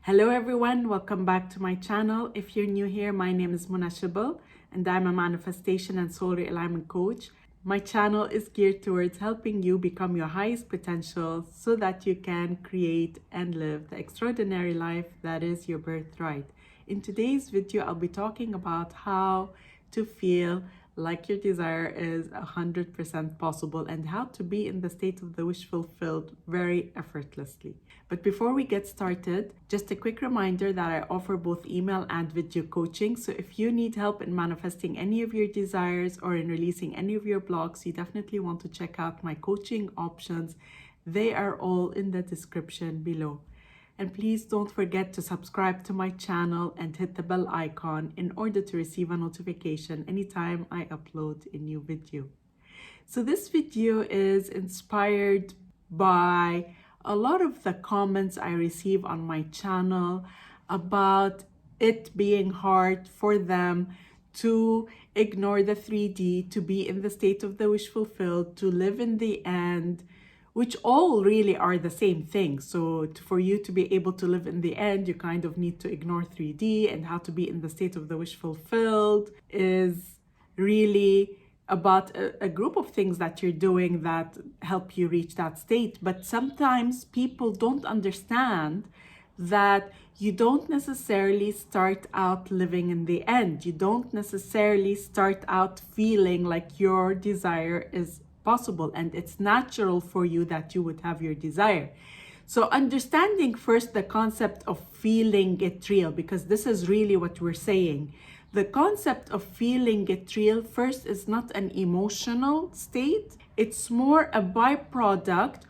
Hello everyone, welcome back to my channel. If you're new here, my name is Irresistible and I'm a manifestation and soul realignment coach. My channel is geared towards helping you become your highest potential so that you can create and live the extraordinary life that is your birthright. In today's video, I'll be talking about how to feel like your desire is 100% possible and how to be in the state of the wish fulfilled very effortlessly. But before we get started, just a quick reminder that I offer both email and video coaching. So if you need help in manifesting any of your desires or in releasing any of your blocks, you definitely want to check out my coaching options. They are all in the description below. And please don't forget to subscribe to my channel and hit the bell icon in order to receive a notification anytime I upload a new video. So this video is inspired by a lot of the comments I receive on my channel about it being hard for them to ignore the 3D, to be in the state of the wish fulfilled, to live in the end, which all really are the same thing. So for you to be able to live in the end, you kind of need to ignore 3D, and how to be in the state of the wish fulfilled is really about a group of things that you're doing that help you reach that state. But sometimes people don't understand that you don't necessarily start out living in the end. You don't necessarily start out feeling like your desire is possible, and it's natural for you that you would have your desire. So understanding first the concept of feeling it real, because this is really what we're saying. The concept of feeling it real first is not an emotional state. It's more a byproduct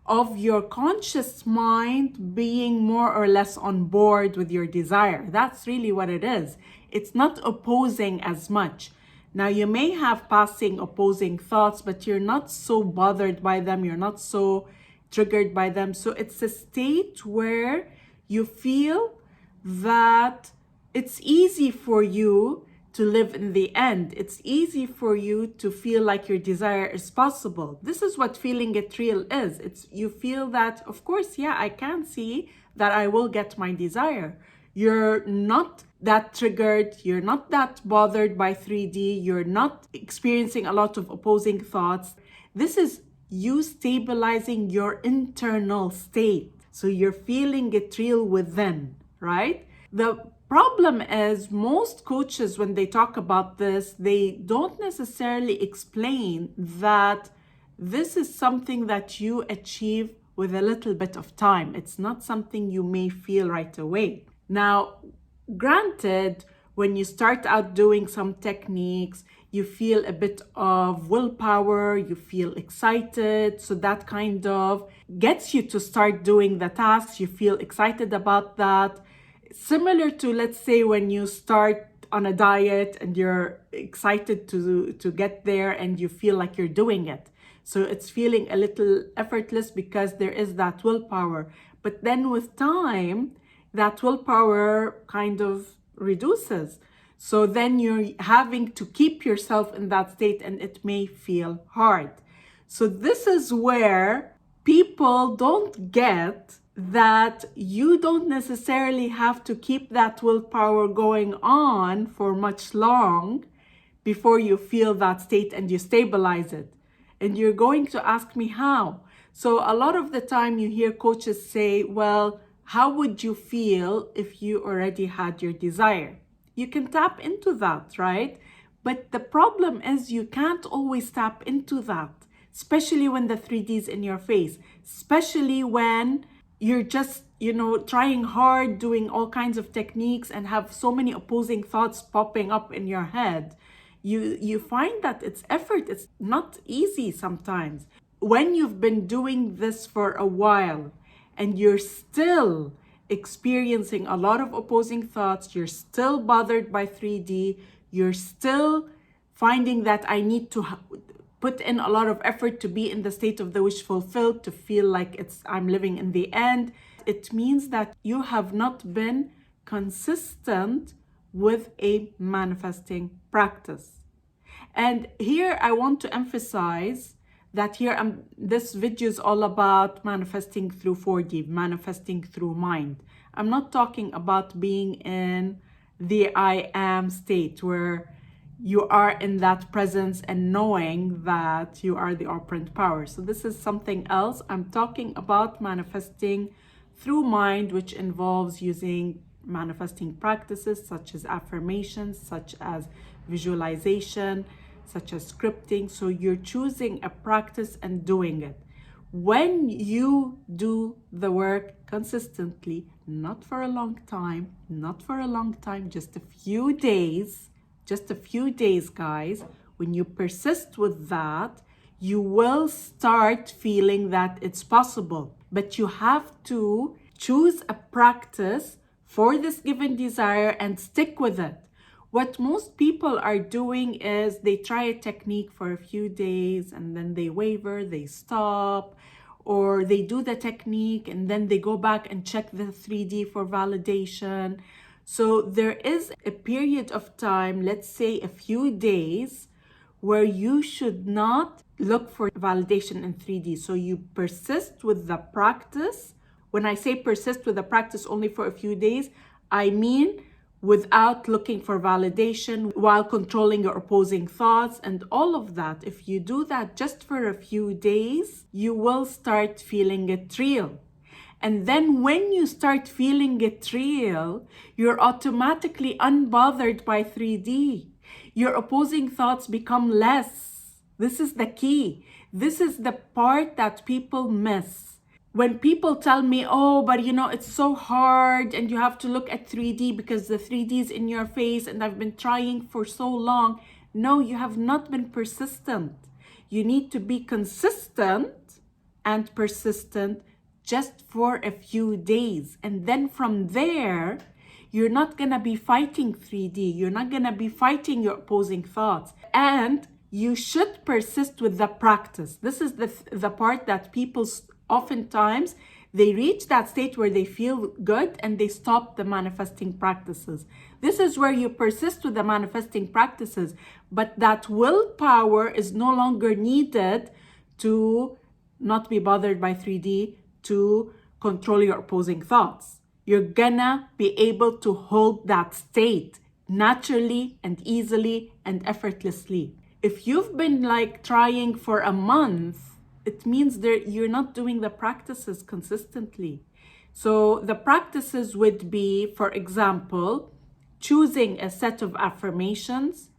of your conscious mind being more or less on board with your desire. That's really what it is. It's not opposing as much. Now, you may have passing opposing thoughts, but you're not so bothered by them. You're not so triggered by them. So it's a state where you feel that it's easy for you to live in the end. It's easy for you to feel like your desire is possible. This is what feeling it real is. It's you feel that, of course, yeah, I can see that I will get my desire. You're not that triggered, you're not that bothered by 3D, you're not experiencing a lot of opposing thoughts. This is you stabilizing your internal state. So you're feeling it real within, right? The problem is most coaches, when they talk about this, they don't necessarily explain that this is something that you achieve with a little bit of time. It's not something you may feel right away. Now, granted, when you start out doing some techniques, you feel a bit of willpower, you feel excited. So that kind of gets you to start doing the tasks. You feel excited about that. Similar to, let's say, when you start on a diet and you're excited to get there and you feel like you're doing it. So it's feeling a little effortless because there is that willpower. But then with time, that willpower kind of reduces. So then you're having to keep yourself in that state and it may feel hard. So this is where people don't get that you don't necessarily have to keep that willpower going on for much long before you feel that state and you stabilize it. And you're going to ask me how. So a lot of the time you hear coaches say, well, how would you feel if you already had your desire? You can tap into that, right? But the problem is you can't always tap into that, especially when the 3D is in your face, especially when you're just, trying hard, doing all kinds of techniques and have so many opposing thoughts popping up in your head. You find that it's effort. It's not easy sometimes. When you've been doing this for a while, and you're still experiencing a lot of opposing thoughts, you're still bothered by 3D, you're still finding that I need to put in a lot of effort to be in the state of the wish fulfilled, to feel like I'm living in the end, it means that you have not been consistent with a manifesting practice. And here I want to emphasize that this video is all about manifesting through 4D, manifesting through mind. I'm not talking about being in the I am state where you are in that presence and knowing that you are the operant power. So this is something else. I'm talking about manifesting through mind, which involves using manifesting practices such as affirmations, such as visualization, such as scripting. So you're choosing a practice and doing it. When you do the work consistently, not for a long time, just a few days, guys, when you persist with that, you will start feeling that it's possible. But you have to choose a practice for this given desire and stick with it. What most people are doing is they try a technique for a few days and then they waver, they stop, or they do the technique and then they go back and check the 3D for validation. So there is a period of time, let's say a few days, where you should not look for validation in 3D. So you persist with the practice. When I say persist with the practice only for a few days, I mean without looking for validation, while controlling your opposing thoughts and all of that. If you do that just for a few days, you will start feeling it real. And then when you start feeling it real, you're automatically unbothered by 3D. Your opposing thoughts become less. This is the key. This is the part that people miss. When people tell me, oh, but it's so hard and you have to look at 3D because the 3D is in your face and I've been trying for so long. No, you have not been persistent. You need to be consistent and persistent just for a few days. And then from there, you're not going to be fighting 3D. You're not going to be fighting your opposing thoughts. And you should persist with the practice. This is the part that people oftentimes, they reach that state where they feel good and they stop the manifesting practices. This is where you persist with the manifesting practices, but that willpower is no longer needed to not be bothered by 3D, to control your opposing thoughts. You're gonna be able to hold that state naturally and easily and effortlessly. If you've been trying for a month, it means that you're not doing the practices consistently. So the practices would be, for example, choosing a set of affirmations.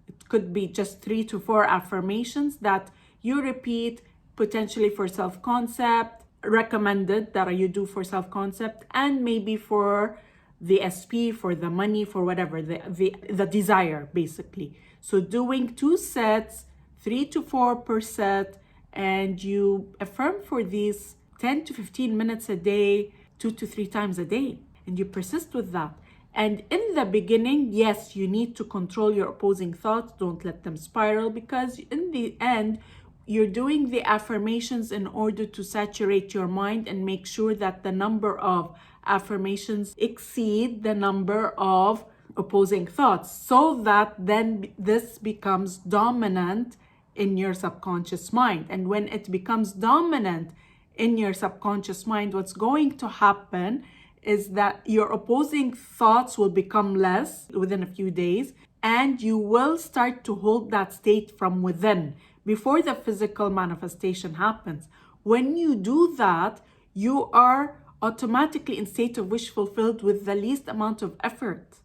It could be just 3 to 4 affirmations that you repeat, potentially for self-concept, recommended that you do for self-concept, and maybe for the SP, for the money, for whatever, the desire, basically. So doing 2 sets, 3 to 4 per set, and you affirm for these 10 to 15 minutes a day, 2 to 3 times a day, and you persist with that. And in the beginning, yes, you need to control your opposing thoughts. Don't let them spiral, because in the end, you're doing the affirmations in order to saturate your mind and make sure that the number of affirmations exceed the number of opposing thoughts, so that then this becomes dominant in your subconscious mind. And when it becomes dominant in your subconscious mind, what's going to happen is that your opposing thoughts will become less within a few days, and you will start to hold that state from within before the physical manifestation happens. When you do that, you are automatically in state of wish fulfilled with the least amount of effort.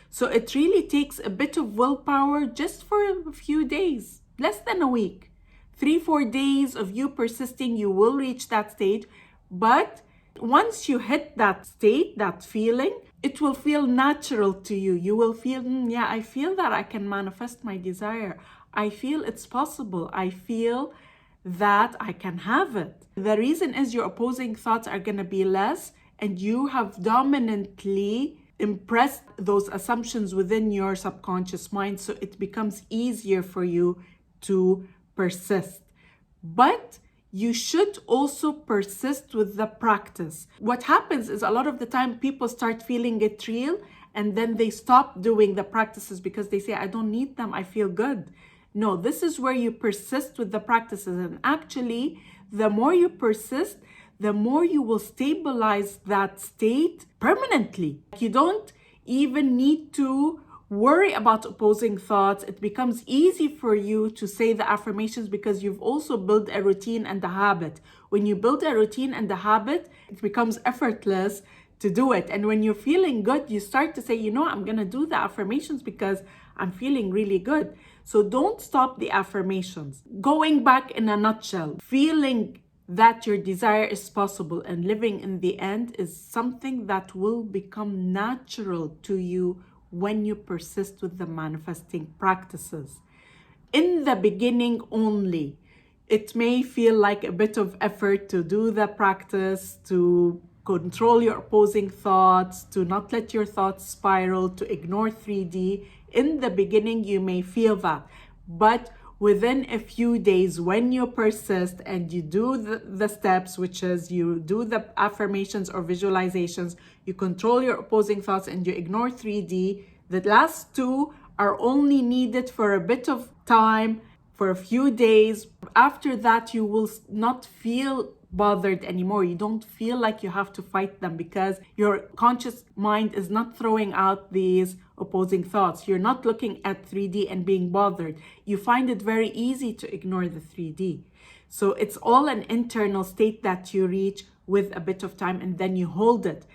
So it really takes a bit of willpower just for a few days, less than a week. 3-4 days of you persisting, you will reach that stage. But once you hit that state, that feeling, it will feel natural to you. You will feel, yeah, I feel that I can manifest my desire. I feel it's possible. I feel that I can have it. The reason is your opposing thoughts are going to be less, and you have dominantly impressed those assumptions within your subconscious mind, so it becomes easier for you to persist. But you should also persist with the practice. What happens is a lot of the time people start feeling it real, and then they stop doing the practices because they say, I don't need them, I feel good. No, this is where you persist with the practices. And actually, the more you persist, the more you will stabilize that state permanently. You don't even need to worry about opposing thoughts. It becomes easy for you to say the affirmations because you've also built a routine and a habit. When you build a routine and a habit, it becomes effortless to do it. And when you're feeling good, you start to say, you know, I'm going to do the affirmations because I'm feeling really good. So don't stop the affirmations. Going back in a nutshell, feeling that your desire is possible and living in the end is something that will become natural to you when you persist with the manifesting practices. In the beginning only, it may feel like a bit of effort to do the practice, to control your opposing thoughts, to not let your thoughts spiral, to ignore 3D. In the beginning, you may feel that. But within a few days, when you persist and you do the steps, which is you do the affirmations or visualizations, you control your opposing thoughts and you ignore 3D, the last two are only needed for a bit of time, for a few days. After that, you will not feel bothered anymore. You don't feel like you have to fight them because your conscious mind is not throwing out these opposing thoughts. You're not looking at 3D and being bothered. You find it very easy to ignore the 3D. So it's all an internal state that you reach with a bit of time, and then you hold it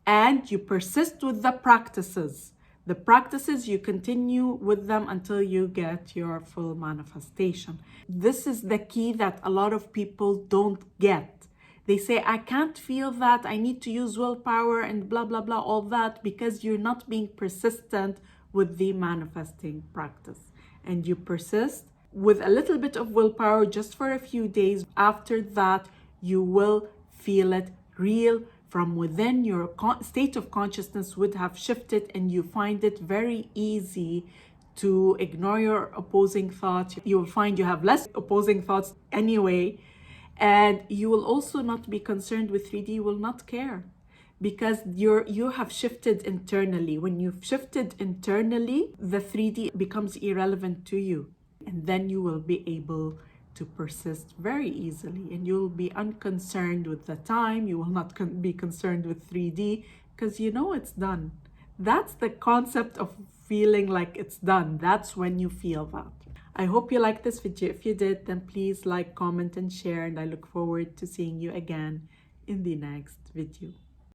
and you persist with the practices. The practices, you continue with them until you get your full manifestation. This is the key that a lot of people don't get. They say, I can't feel that, I need to use willpower and blah, blah, blah, all that, because you're not being persistent with the manifesting practice. And you persist with a little bit of willpower just for a few days. After that, you will feel it real from within. Your state of consciousness would have shifted and you find it very easy to ignore your opposing thoughts. You will find you have less opposing thoughts anyway, and you will also not be concerned with 3D. You will not care because you have shifted internally. When you've shifted internally, the 3D becomes irrelevant to you, and then you will be able to persist very easily, and you'll be unconcerned with the time. You will not be concerned with 3D because you know it's done. That's the concept of feeling like it's done. That's when you feel that. I hope you liked this video. If you did, then please like, comment, and share, and I look forward to seeing you again in the next video.